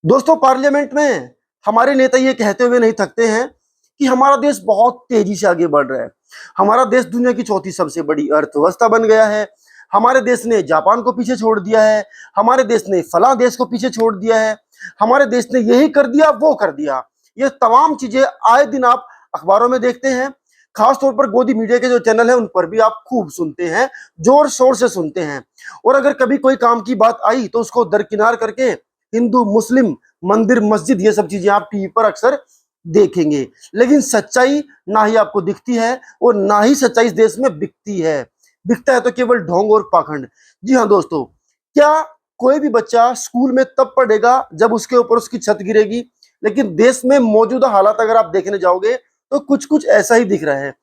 दोस्तों, पार्लियामेंट में हमारे नेता ये कहते हुए नहीं थकते हैं कि हमारा देश बहुत तेजी से आगे बढ़ रहा है। हमारा देश दुनिया की चौथी सबसे बड़ी अर्थव्यवस्था बन गया है। हमारे देश ने जापान को पीछे छोड़ दिया है। हमारे देश ने फलां देश को पीछे छोड़ दिया है। हमारे देश ने यही कर दिया, वो कर दिया। ये तमाम चीजें आए दिन आप अखबारों में देखते हैं। खासतौर पर गोदी मीडिया के जो चैनल है उन पर भी आप खूब सुनते हैं, जोर शोर से सुनते हैं। और अगर कभी कोई काम की बात आई तो उसको दरकिनार करके हिंदू, मुस्लिम, मंदिर, मस्जिद, ये सब चीजें आप टीवी पर अक्सर देखेंगे। लेकिन सच्चाई ना ही आपको दिखती है और ना ही सच्चाई इस देश में बिकती है। बिकता है तो केवल ढोंग और पाखंड। जी हाँ दोस्तों, क्या कोई भी बच्चा स्कूल में तब पढ़ेगा जब उसके ऊपर उसकी छत गिरेगी? लेकिन देश में मौजूदा हालात अगर आप देखने जाओगे तो कुछ कुछ ऐसा ही दिख रहा है।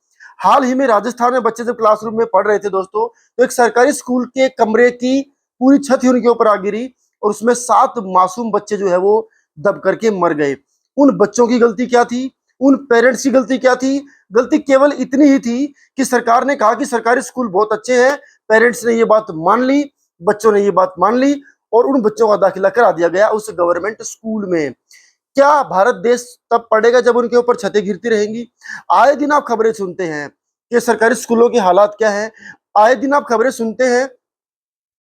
हाल ही में राजस्थान में बच्चे जब क्लासरूम में पढ़ रहे थे दोस्तों, तो एक सरकारी स्कूल के कमरे की पूरी छत ही उनके ऊपर आ गिरी और उसमें 7 मासूम बच्चे जो है वो दब करके मर गए। उन बच्चों की गलती क्या थी? उन पेरेंट्स की गलती क्या थी? गलती केवल इतनी ही थी कि सरकार ने कहा कि सरकारी स्कूल बहुत अच्छे हैं। पेरेंट्स ने ये बात मान ली, बच्चों ने ये बात मान ली और उन बच्चों का दाखिला करा दिया गया उस गवर्नमेंट स्कूल में। क्या भारत देश तब पढ़ेगा जब उनके ऊपर छतें गिरती रहेंगी? आए दिन आप खबरें सुनते हैं कि सरकारी स्कूलों के हालात क्या है। आए दिन आप खबरें सुनते हैं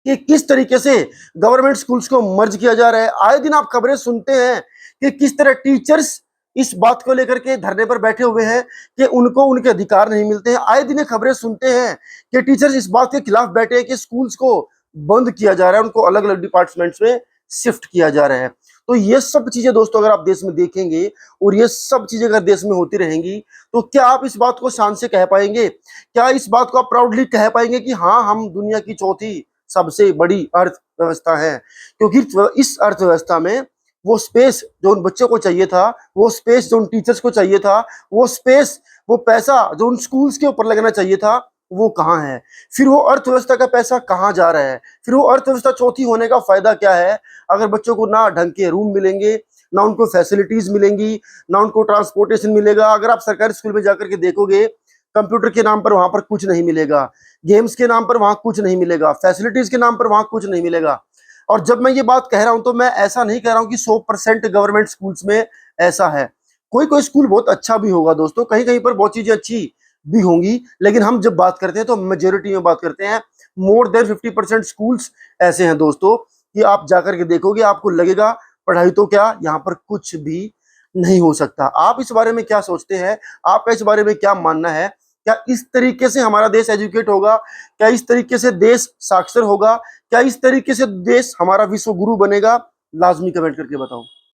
कि किस तरीके से गवर्नमेंट स्कूल्स को मर्ज किया जा रहा है। आए दिन आप खबरें सुनते हैं कि किस तरह टीचर्स इस बात को लेकर के धरने पर बैठे हुए हैं कि उनको उनके अधिकार नहीं मिलते हैं। आए दिन ये खबरें सुनते हैं कि टीचर्स इस बात के खिलाफ बैठे हैं कि स्कूल्स को बंद किया जा रहा है, उनको अलग अलग डिपार्टमेंट्स में शिफ्ट किया जा रहा है। तो ये सब चीजें दोस्तों अगर आप देश में देखेंगे और ये सब चीजें अगर देश में होती रहेंगी तो क्या आप इस बात को शान से कह पाएंगे? क्या इस बात को आप प्राउडली कह पाएंगे कि हाँ, हम दुनिया की चौथी सबसे बड़ी अर्थव्यवस्था है? क्योंकि इस अर्थव्यवस्था में वो स्पेस जो उन बच्चों को चाहिए था, वो स्पेस जो उन टीचर्स को चाहिए था, वो स्पेस, वो पैसा जो उन स्कूल्स के ऊपर लगना चाहिए था, वो कहाँ है? फिर वो अर्थव्यवस्था का पैसा कहाँ जा रहा है? फिर वो अर्थव्यवस्था चौथी होने का फायदा क्या है अगर बच्चों को ना ढंग के रूम मिलेंगे, ना उनको फैसिलिटीज मिलेंगी, ना उनको ट्रांसपोर्टेशन मिलेगा? अगर आप सरकारी स्कूल में जाकर के देखोगे, कंप्यूटर के नाम पर वहां पर कुछ नहीं मिलेगा, गेम्स के नाम पर वहां कुछ नहीं मिलेगा, फैसिलिटीज के नाम पर वहां कुछ नहीं मिलेगा। और जब मैं ये बात कह रहा हूं तो मैं ऐसा नहीं कह रहा हूं कि 100% गवर्नमेंट स्कूल्स में ऐसा है। कोई कोई स्कूल बहुत अच्छा भी होगा दोस्तों, कहीं कहीं पर बहुत चीजें अच्छी भी होंगी। लेकिन हम जब बात करते हैं तो मेजोरिटी में बात करते हैं। मोर देन 50% स्कूल्स ऐसे हैं दोस्तों कि आप जाकर के देखोगे आपको लगेगा पढ़ाई तो क्या, यहाँ पर कुछ भी नहीं हो सकता। आप इस बारे में क्या सोचते हैं? आपका इस बारे में क्या मानना है? क्या इस तरीके से हमारा देश एजुकेट होगा? क्या इस तरीके से देश साक्षर होगा? क्या इस तरीके से देश हमारा विश्व गुरु बनेगा? लाजमी कमेंट करके बताओ।